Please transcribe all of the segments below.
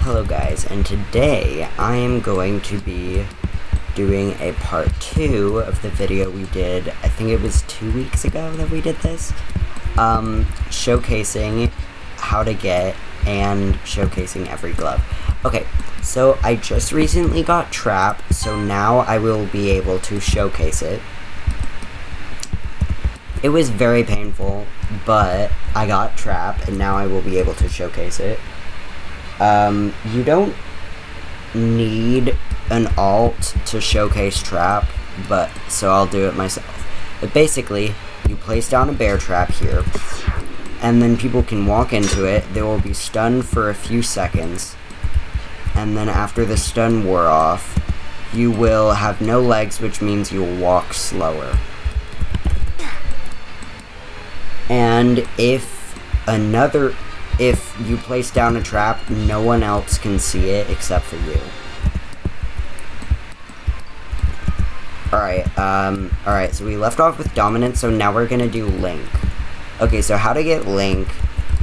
Hello guys, and today I am going to be doing a part 2 of the video we did, I think it was 2 weeks ago that we did this, showcasing how to get and showcasing every glove. Okay, so I just recently got Trap, so now I will be able to showcase it. It was very painful, but I got Trap, and now I will be able to showcase it. You don't need an alt to showcase Trap, but so I'll do it myself. But basically, you place down a bear trap here, and then people can walk into it. They will be stunned for a few seconds, and then after the stun wore off, you will have no legs, which means you will walk slower. And if you place down a trap, no one else can see it except for you. Alright, so we left off with Dominance, so now we're gonna do Link. Okay, so how to get Link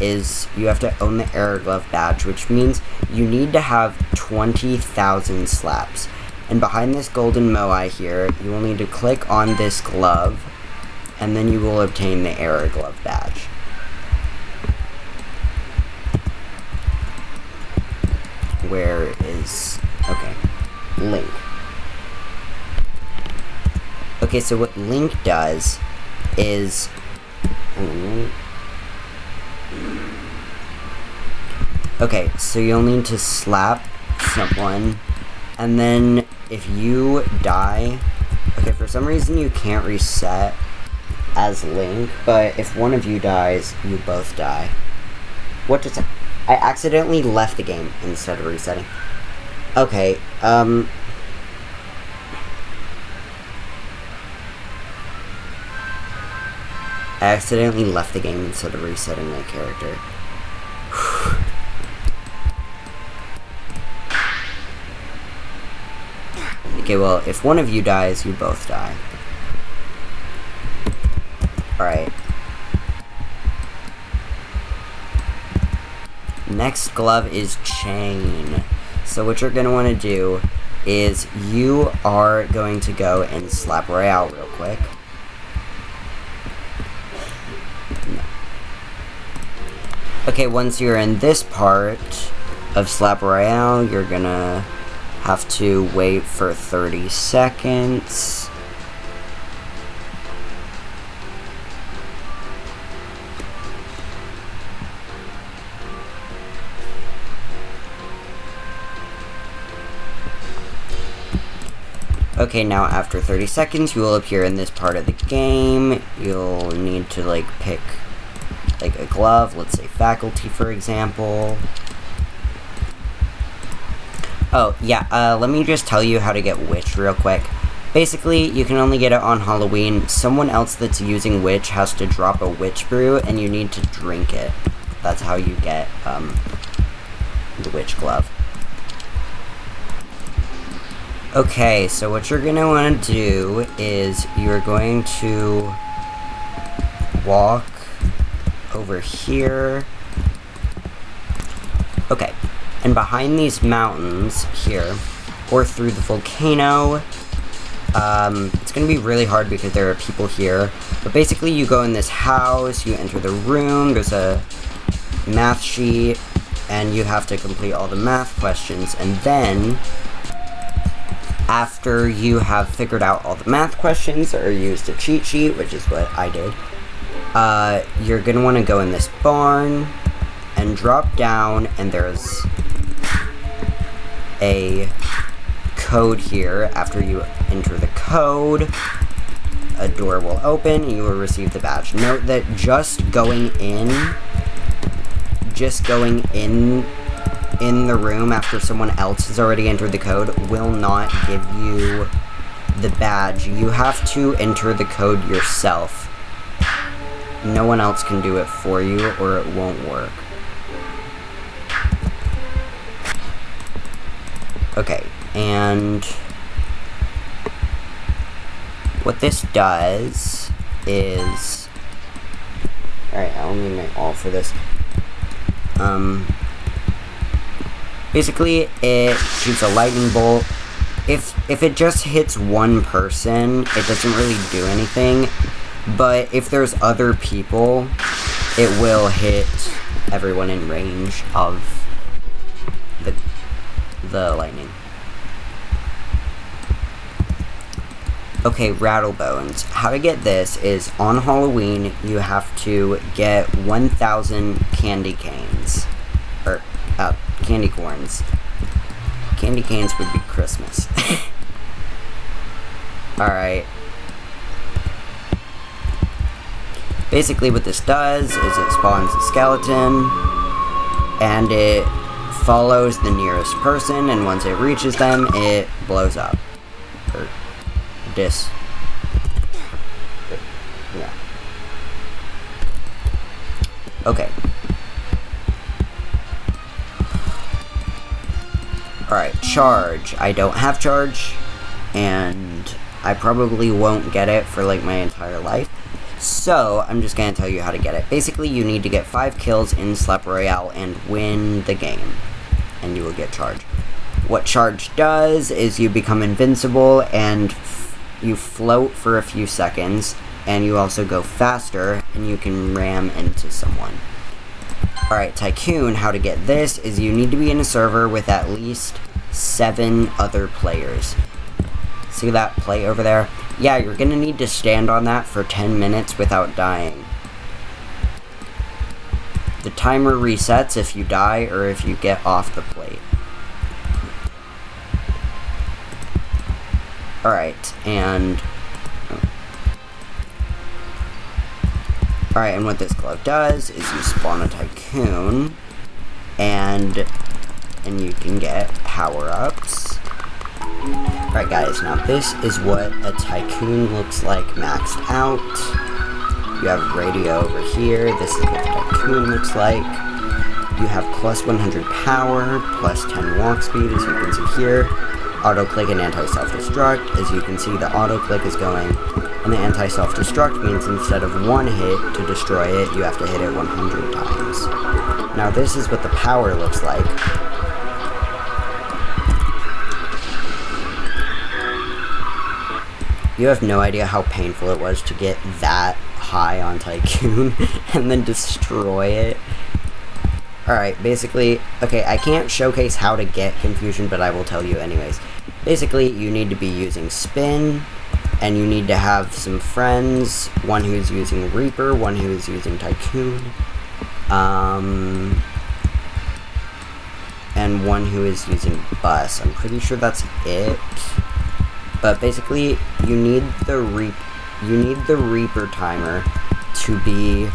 is you have to own the Error Glove badge, which means you need to have 20,000 slaps. And behind this golden Moai here, you will need to click on this glove, and then you will obtain the Error Glove badge. Where is... okay. Link. Okay, so what Link does is... okay, so you'll need to slap someone, and then if you die... okay, for some reason you can't reset as Link, but if one of you dies, you both die. What does I accidentally left the game instead of resetting. Okay, I accidentally left the game instead of resetting my character. Okay, well, if one of you dies, you both die. Alright. Next glove is Chain. So what you're going to want to do is you are going to go and slap Royale real quick. No. Okay, once you're in this part of Slap Royale, you're going to have to wait for 30 seconds. Okay, now after 30 seconds, you will appear in this part of the game. You'll need to, like, pick, like, a glove. Let's say Faculty, for example. Oh, yeah, let me just tell you how to get Witch real quick. Basically, you can only get it on Halloween. Someone else that's using Witch has to drop a Witch Brew, and you need to drink it. That's how you get, the Witch Glove. Okay, so what you're going to want to do is you're going to walk over here. Okay, and behind these mountains here, or through the volcano, it's going to be really hard because there are people here, but basically you go in this house, you enter the room, there's a math sheet, and you have to complete all the math questions, and then after you have figured out all the math questions or used a cheat sheet, which is what I did, you're going to want to go in this barn and drop down, and there's a code here. After you enter the code, a door will open and you will receive the badge. Note that just going in the room after someone else has already entered the code will not give you the badge. You have to enter the code yourself. No one else can do it for you or it won't work. Okay, and what this does is... alright, I'll need my all for this. Basically, it shoots a lightning bolt. If it just hits one person, it doesn't really do anything. But if there's other people, it will hit everyone in range of the lightning. Okay, Rattlebones. How to get this is, on Halloween, you have to get 1,000 candy canes. Or, candy corns. Candy canes would be Christmas. Alright. Basically what this does is it spawns a skeleton, and it follows the nearest person, and once it reaches them, it blows up. Or yeah. Okay. Alright, charge. I don't have charge, and I probably won't get it for like my entire life. So, I'm just gonna tell you how to get it. Basically, you need to get 5 kills in Slap Royale and win the game, and you will get charge. What charge does is you become invincible, and you float for a few seconds, and you also go faster, and you can ram into someone. Alright, Tycoon, how to get this is you need to be in a server with at least 7 other players. See that plate over there? Yeah, you're gonna need to stand on that for 10 minutes without dying. The timer resets if you die or if you get off the plate. Alright, and... Alright, and what this glove does is you spawn a Tycoon, and you can get power-ups. Alright guys, now this is what a Tycoon looks like maxed out. You have radio over here, this is what the Tycoon looks like. You have plus 100 power, plus 10 walk speed, as you can see here. Auto-click and anti-self-destruct. As you can see, the auto-click is going, and the anti-self-destruct means instead of one hit to destroy it, you have to hit it 100 times. Now this is what the power looks like. You have no idea how painful it was to get that high on Tycoon and then destroy it. Alright, basically, okay, I can't showcase how to get Confusion, but I will tell you anyways. Basically, you need to be using Spin, and you need to have some friends, one who's using Reaper, one who is using Tycoon, and one who is using Bus. I'm pretty sure that's it. But basically, you need the Reaper timer to be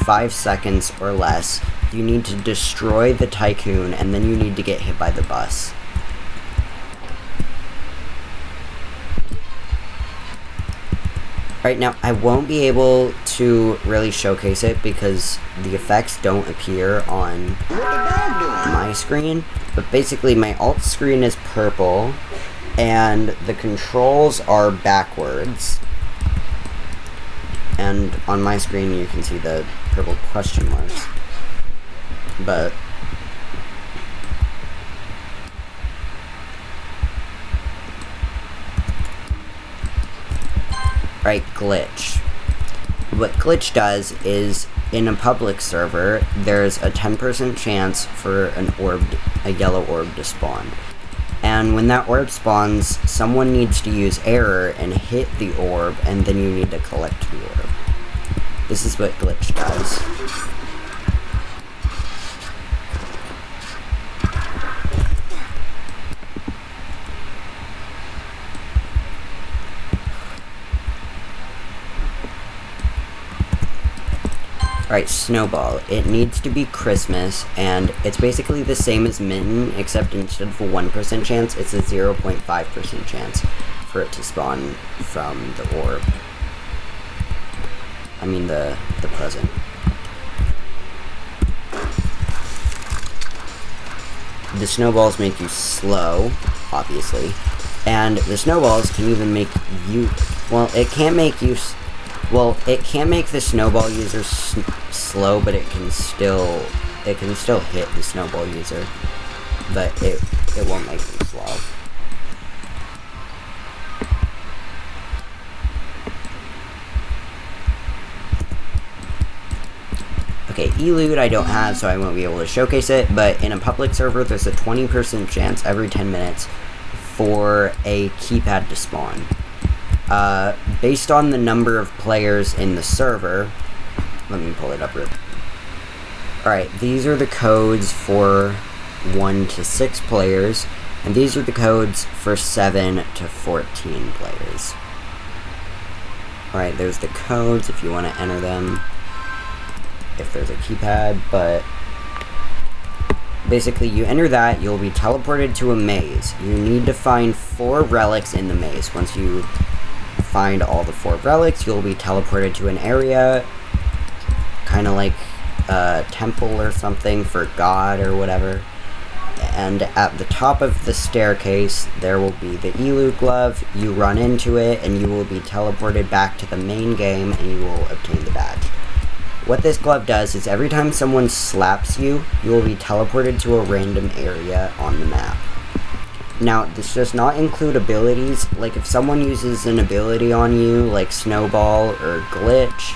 5 seconds or less. You need to destroy the Tycoon, and then you need to get hit by the bus. Right now, I won't be able to really showcase it because the effects don't appear on my screen. But basically, my alt screen is purple, and the controls are backwards. And on my screen, you can see the purple question marks. But right, glitch. What glitch does is, in a public server, there's a 10% chance for a yellow orb to spawn. And when that orb spawns, someone needs to use error and hit the orb, and then you need to collect the orb. This is what glitch does. Alright, Snowball. It needs to be Christmas, and it's basically the same as Mitten, except instead of a 1% chance, it's a 0.5% chance for it to spawn from the orb. I mean the present. The snowballs make you slow, obviously, and the snowballs can even make you, well, it can't make you, well, it can make the snowball user slow, but it can still hit the snowball user. but it won't make them slow. Okay, Elude I don't have, so I won't be able to showcase it, but in a public server, there's a 20% chance every 10 minutes for a keypad to spawn. Based on the number of players in the server, let me pull it up real quick. Alright, these are the codes for 1 to 6 players, and these are the codes for 7 to 14 players. Alright, there's the codes if you want to enter them, if there's a keypad, but basically you enter that, you'll be teleported to a maze. You need to find 4 relics in the maze. Once you find all the 4 relics, you'll be teleported to an area, kind of like a temple or something for God or whatever. And at the top of the staircase, there will be the Elude glove. You run into it, and you will be teleported back to the main game, and you will obtain the badge. What this glove does is every time someone slaps you, you will be teleported to a random area on the map. Now, this does not include abilities. Like, if someone uses an ability on you, like Snowball or Glitch,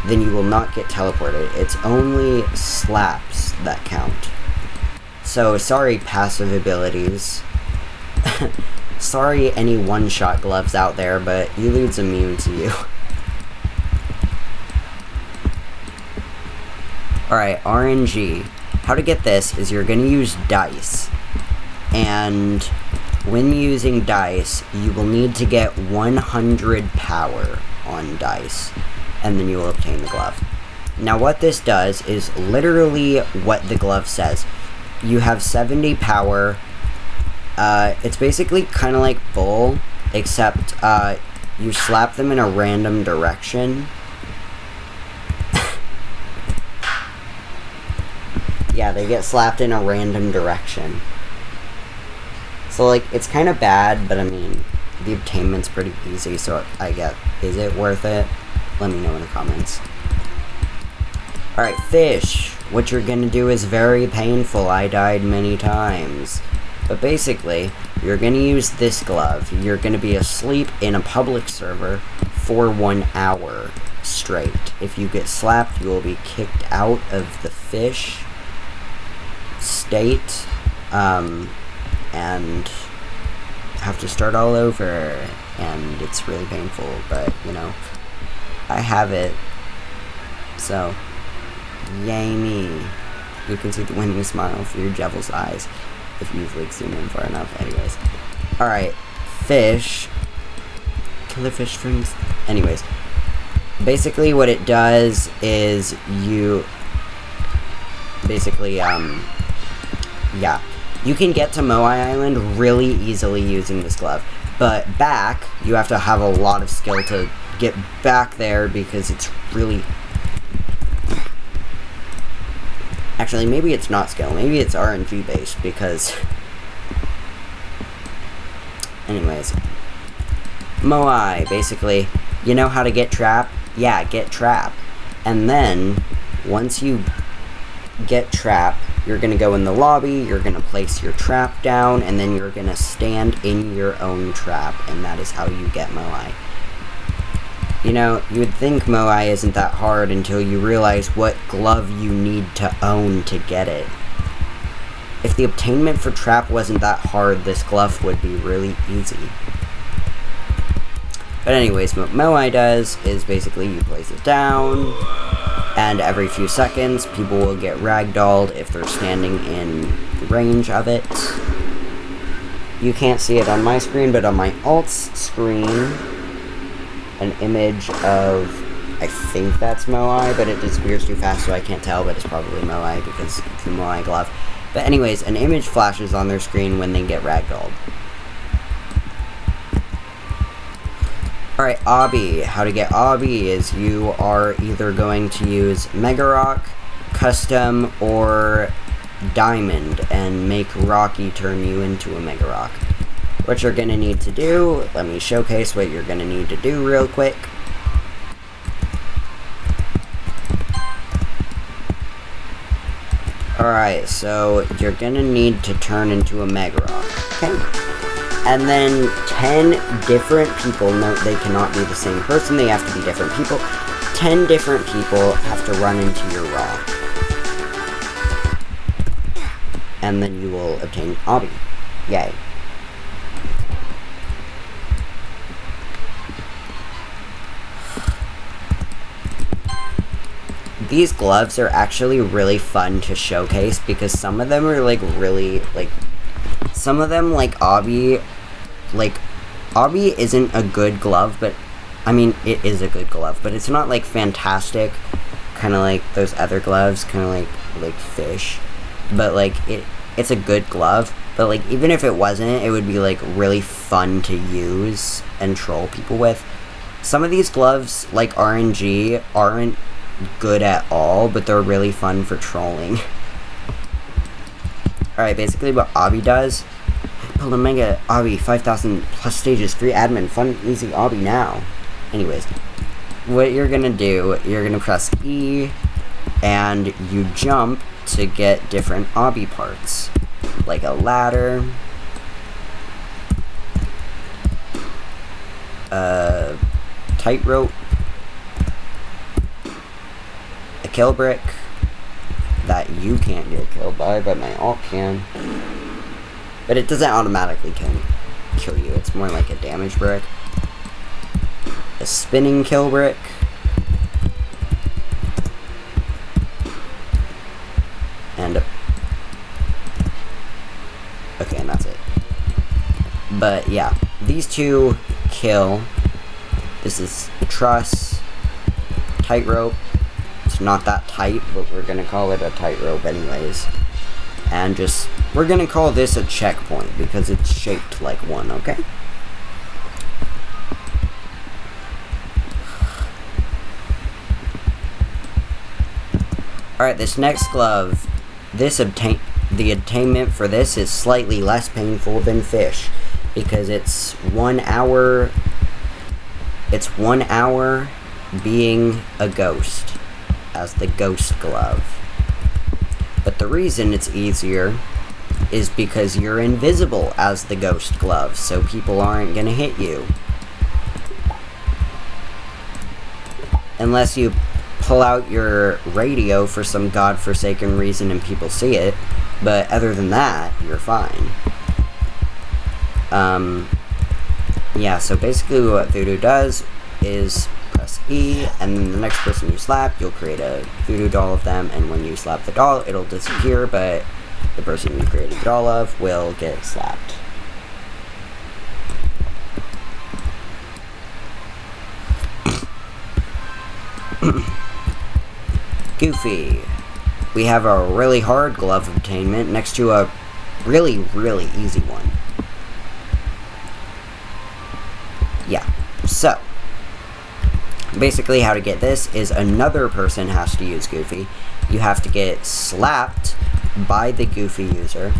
then you will not get teleported. It's only slaps that count. So, sorry passive abilities. Sorry any one-shot gloves out there, but Elude's immune to you. Alright, RNG. How to get this is you're going to use dice. And when using dice, you will need to get 100 power on dice. And then you will obtain the glove. Now what this does is literally what the glove says. You have 70 power. It's basically kind of like Bull, except you slap them in a random direction. Yeah, they get slapped in a random direction. So, like, it's kind of bad, but I mean, the obtainment's pretty easy, so I get, is it worth it? Let me know in the comments. Alright, fish. What you're gonna do is very painful. I died many times. But basically, you're gonna use this glove. You're gonna be asleep in a public server for 1 hour straight. If you get slapped, you will be kicked out of the fish state, and have to start all over, and it's really painful, but, you know, I have it, so, yay me. You can see the winning smile through Jevel's eyes, if you, like, zoom in far enough. Anyways, alright, fish, killer fish strings, anyways, basically what it does is you, basically, yeah, you can get to Moai Island really easily using this glove, but back, you have to have a lot of skill to get back there because it's really... Actually, maybe it's not skill, maybe it's RNG based because... Anyways, Moai, basically, you know how to get trap? Yeah, get trap. And then, once you get trap, you're going to go in the lobby, you're going to place your trap down, and then you're going to stand in your own trap, and that is how you get Moai. You know, you would think Moai isn't that hard until you realize what glove you need to own to get it. If the obtainment for trap wasn't that hard, this glove would be really easy. But anyways, what Moai does is basically you place it down, and every few seconds, people will get ragdolled if they're standing in range of it. You can't see it on my screen, but on my alt's screen, an image of, I think that's Moai, but it disappears too fast, so I can't tell, but it's probably Moai because it's the Moai glove. But anyways, an image flashes on their screen when they get ragdolled. Alright, Obby. How to get Obby is you are either going to use Mega Rock, Custom, or Diamond, and make Rocky turn you into a Mega Rock. What you're going to need to do, let me showcase what you're going to need to do real quick. Alright, so you're gonna need to turn into a Mega Rock, okay? And then 10 different people, note they cannot be the same person, they have to be different people. 10 different people have to run into your rock. And then you will obtain Obby. Yay. These gloves are actually really fun to showcase because some of them are like really some of them like Obby isn't a good glove, but I mean it is a good glove, but it's not like fantastic, kind of like those other gloves, kind of like fish, but like it's a good glove, but like even if it wasn't, it would be like really fun to use and troll people with. Some of these gloves like RNG aren't good at all, but they're really fun for trolling. Alright, basically what Obby does, build a mega Obby, 5,000 plus stages, free admin, fun, easy Obby now. Anyways, what you're gonna do, you're gonna press E, and you jump to get different Obby parts, like a ladder, a tightrope, a kill brick that you can't get killed by, but my alt can. But it doesn't automatically kill you, it's more like a damage brick. A spinning kill brick. And okay, and that's it. But yeah, these two kill. This is a truss, tightrope. It's not that tight, but we're gonna call it a tightrope anyways. And we're gonna call this a checkpoint because it's shaped like one, okay? Alright, this next glove, the attainment for this is slightly less painful than fish because it's 1 hour. It's 1 hour being a ghost as the ghost glove. But the reason it's easier is because you're invisible as the ghost glove, so people aren't gonna hit you. Unless you pull out your radio for some godforsaken reason and people see it, but other than that, you're fine. Yeah, so basically what Voodoo does is press E, and then the next person you slap, you'll create a Voodoo doll of them, and when you slap the doll, it'll disappear, but the person you created the doll of will get slapped. Goofy. We have a really hard glove obtainment next to a really, really easy one. Yeah, so basically how to get this is another person has to use Goofy. You have to get slapped by the Goofy user,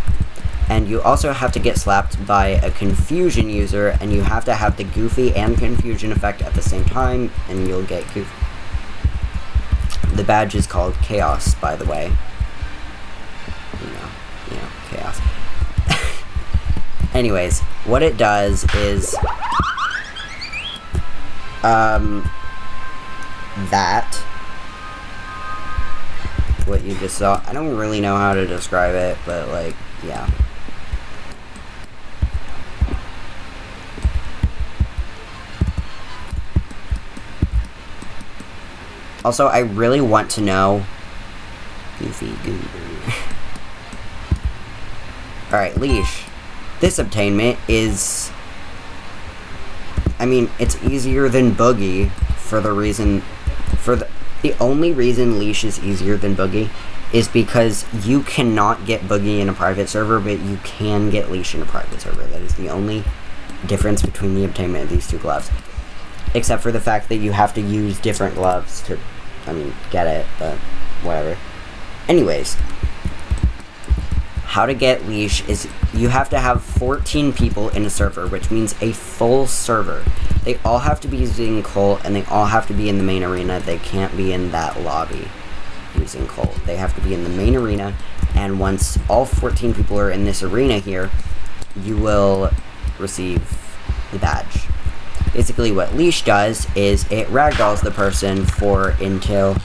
and you also have to get slapped by a Confusion user, and you have to have the Goofy and Confusion effect at the same time, and you'll get Goofy. The badge is called Chaos, by the way. You know, Chaos. Anyways, what it does is that, what you just saw, I don't really know how to describe it, but like, yeah. Also, I really want to know Goofy Goober. Alright, Leash. This obtainment is, I mean, it's easier than Boogie for the reason, the only reason Leash is easier than Boogie is because you cannot get Boogie in a private server, but you can get Leash in a private server. That is the only difference between the obtainment of these two gloves. Except for the fact that you have to use different gloves to, I mean, get it, but whatever. Anyways, how to get Leash is you have to have 14 people in a server, which means a full server. They all have to be using Colt, and they all have to be in the main arena. They can't be in that lobby using Colt. They have to be in the main arena, and once all 14 people are in this arena here, you will receive the badge. Basically what Leash does is it ragdolls the person for until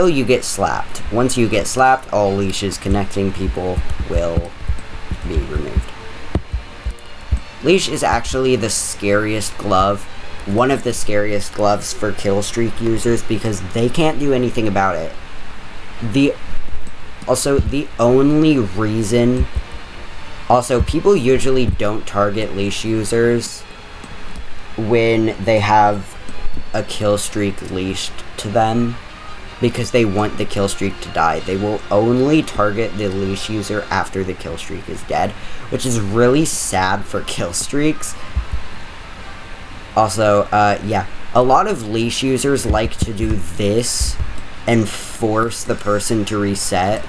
you get slapped. Once you get slapped, all Leash's connecting people will be removed. Leash is actually the scariest glove, one of the scariest gloves for kill streak users, because they can't do anything about it. Also, people usually don't target Leash users when they have a kill streak leashed to them, because they want the kill streak to die. They will only target the Leash user after the kill streak is dead, which is really sad for kill streaks. Also, yeah, a lot of Leash users like to do this and force the person to reset.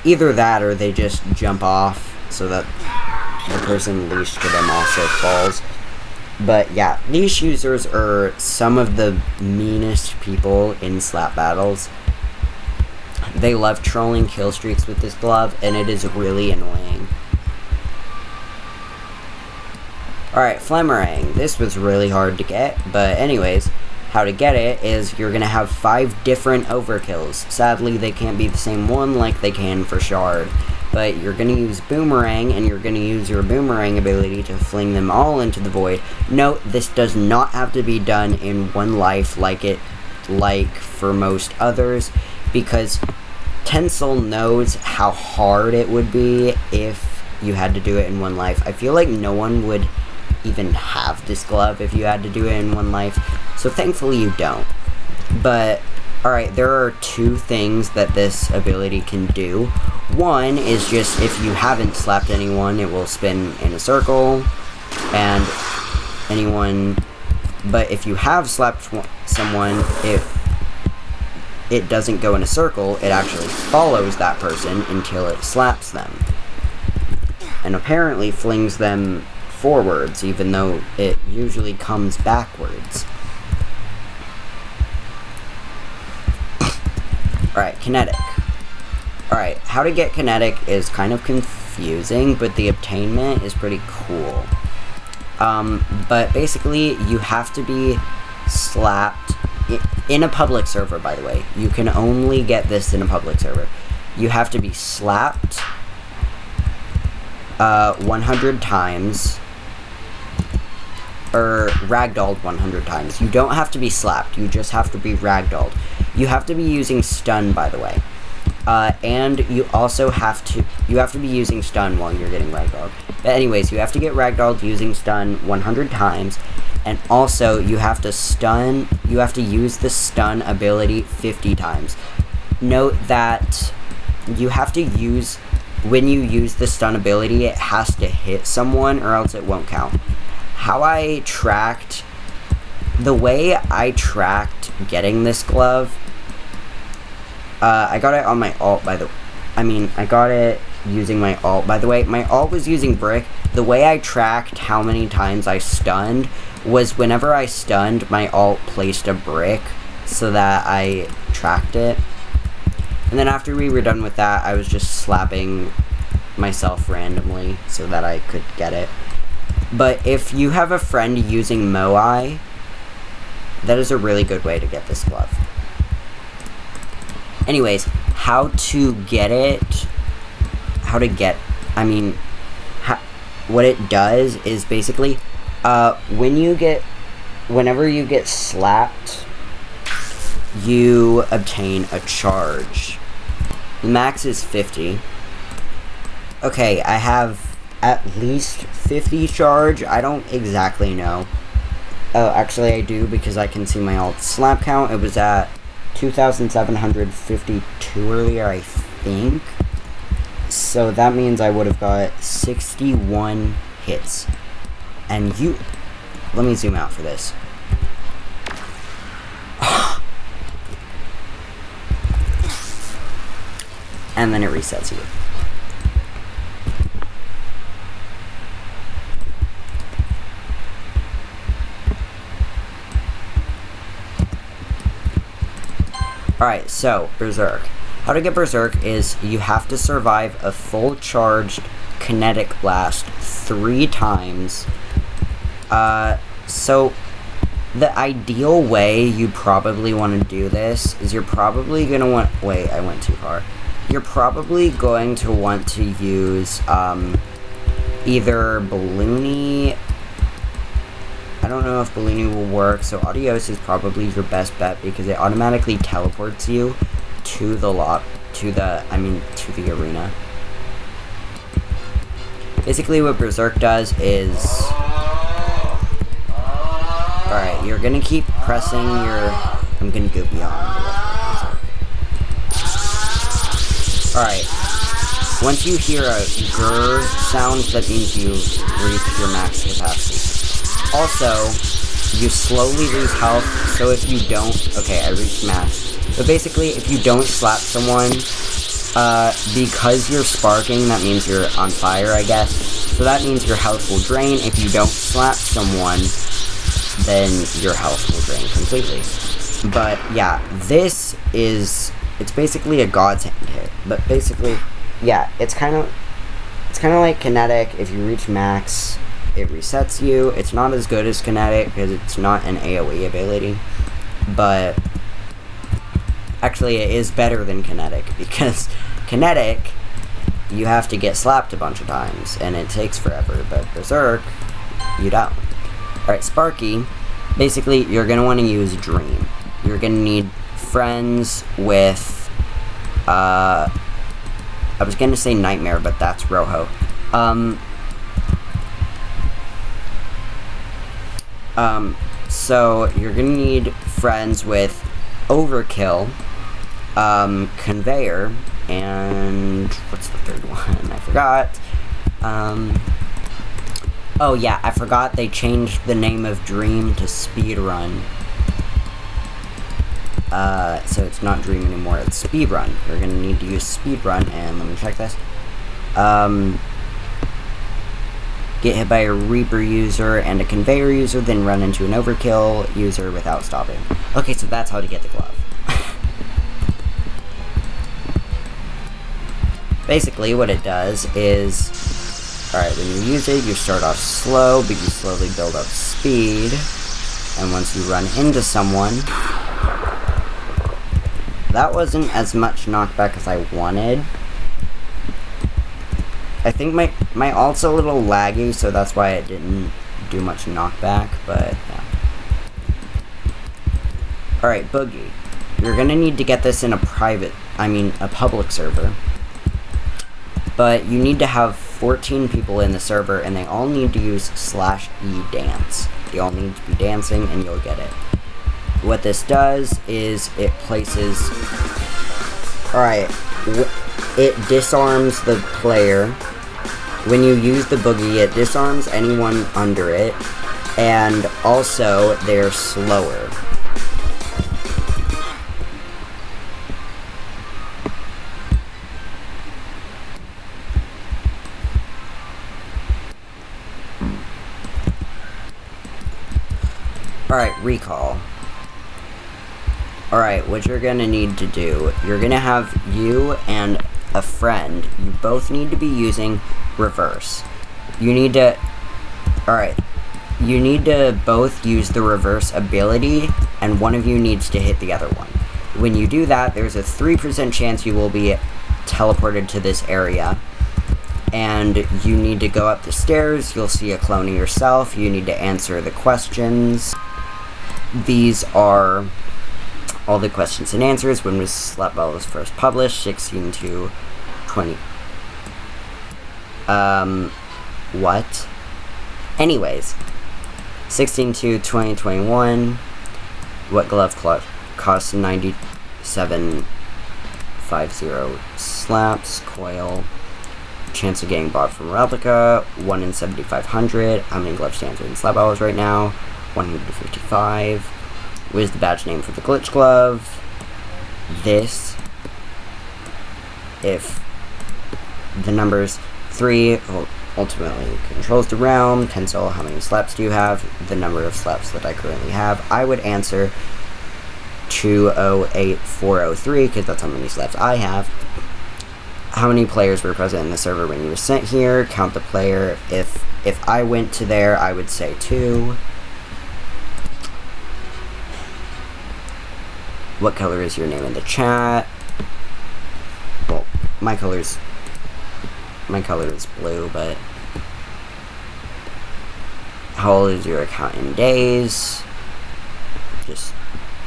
Either that or they just jump off so that the person leashed to them also falls. But yeah, Leash users are some of the meanest people in slap battles. They love trolling kill streaks with this glove, and it is really annoying. Alright, Flamarang. This was really hard to get, but anyways, how to get it is you're gonna have 5 different overkills. Sadly, they can't be the same one like they can for Shard. But you're going to use Boomerang, and you're going to use your Boomerang ability to fling them all into the void. Note, this does not have to be done in one life like for most others, because Tinsel knows how hard it would be if you had to do it in one life. I feel like no one would even have this glove if you had to do it in one life, so thankfully you don't. But alright, there are 2 things that this ability can do. One is just if you haven't slapped anyone, it will spin in a circle, and but if you have slapped someone, it doesn't go in a circle, it actually follows that person until it slaps them. And apparently flings them forwards, even though it usually comes backwards. Alright, Kinetic. Alright, how to get Kinetic is kind of confusing, but the obtainment is pretty cool. But basically, you have to be slapped in a public server, by the way. You can only get this in a public server. You have to be slapped 100 times, or ragdolled 100 times. You don't have to be slapped, you just have to be ragdolled. You have to be using stun, by the way. And you also have to be using stun while you're getting ragdolled. But anyways, you have to get ragdolled using stun 100 times, and also you have to use the stun ability 50 times. Note that you have to use, when you use the stun ability, it has to hit someone or else it won't count. The way I tracked getting this glove, I got it on my ult, I got it using my ult, by the way. My ult was using Brick. The way I tracked how many times I stunned was whenever I stunned, my ult placed a brick so that I tracked it. And then after we were done with that, I was just slapping myself randomly so that I could get it. But if you have a friend using Moai, that is a really good way to get this glove. Anyways, what it does is basically, whenever you get slapped, you obtain a charge. The max is 50. Okay, I have at least 50 charge. I don't exactly know. Oh, actually I do, because I can see my alt slap count. It was at 2,752 earlier, I think. So that means I would have got 61 hits. And let me zoom out for this. And then it resets you. Alright, so, Berserk. How to get Berserk is you have to survive a full charged Kinetic Blast 3 times. So the ideal way you probably want to do this is you're probably going to want... Wait, I went too far. You're probably going to want to use either Balloony... I don't know if Balloony will work, so Adios is probably your best bet because it automatically teleports you to the arena. Basically what Berserk does is... Alright, you're gonna keep pressing your... I'm gonna go beyond the rest of Berserk. Alright, once you hear a grrr sound, that means you've reached your max capacity. Also, you slowly lose health, so if you don't... Okay, I reached max. But basically, if you don't slap someone, because you're sparking, that means you're on fire, I guess. So that means your health will drain. If you don't slap someone, then your health will drain completely. But, yeah, this is... It's basically a godsend hit. But basically, yeah, it's kind of like Kinetic. If you reach max, it resets you. It's not as good as Kinetic because it's not an AoE ability. But actually it is better than Kinetic because Kinetic, you have to get slapped a bunch of times and it takes forever, but Berserk, you don't. Alright, Sparky, basically you're going to want to use Dream. You're going to need friends with, I was going to say Nightmare, but that's Rojo. So you're gonna need friends with Overkill, Conveyor, and what's the third one? I forgot. Oh yeah, I forgot they changed the name of Dream to Speedrun. So it's not Dream anymore, it's Speedrun. You're gonna need to use Speedrun, and let me check this. Get hit by a Reaper user and a Conveyor user, then run into an Overkill user without stopping. Okay, so that's how to get the glove. Basically, what it does is... Alright, when you use it, you start off slow, but you slowly build up speed. And once you run into someone... That wasn't as much knockback as I wanted. I think my ult's a little laggy, so that's why it didn't do much knockback, but yeah. Alright, Boogie. You're gonna need to get this in a public server. But you need to have 14 people in the server, and they all need to use /E dance. They all need to be dancing, and you'll get it. What this does is it places... Alright, it disarms the player. When you use the Boogie, it disarms anyone under it, and also they're slower. Alright, recall. Alright, what you're gonna need to do, you're gonna have you and a friend, you both need to be using reverse. You need to... Alright. You need to both use the reverse ability, and one of you needs to hit the other one. When you do that, there's a 3% chance you will be teleported to this area. And you need to go up the stairs, you'll see a clone of yourself, you need to answer the questions. These are all the questions and answers. When was Slapball was first published? 16 to 20. What? Anyways, 16 to 2021. What glove costs 9750 slaps? Coil. Chance of getting bought from replica 1 in 7500. How many glove stands are in Slapballs right now? 155. What is the badge name for the glitch glove? This. If the numbers 3 ultimately controls the realm. Tensile, how many slaps do you have? The number of slaps that I currently have. I would answer 208403, because that's how many slaps I have. How many players were present in the server when you were sent here? Count the player. If I went to there, I would say 2. What color is your name in the chat? Well, my color is blue, but how old is your account in days? Just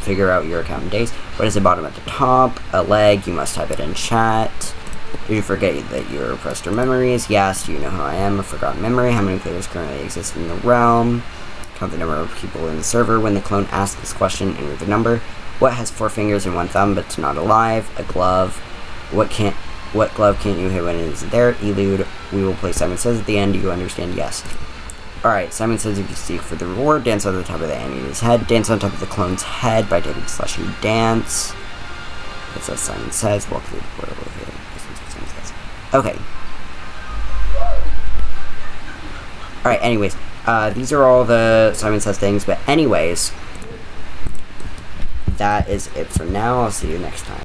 figure out your account in days. What is the bottom at the top? A leg. You must type it in chat. Do you forget that you repressed your memories? Yes. Do you know who I am? A forgotten memory. How many players currently exist in the realm? Count the number of people in the server. When the clone asks this question, enter the number. What has 4 fingers and 1 thumb but's not alive? A glove. What glove can't you hit when it is there? Elude. We will play Simon Says at the end. Do you understand? Yes. Alright, Simon Says if you seek for the reward, dance on the top of the enemy's head. Dance on top of the clone's head by typing /u dance. It says Simon Says. Walk through the portal with it. Okay. Alright, anyways. These are all the Simon Says things, but anyways, that is it for now. I'll see you next time.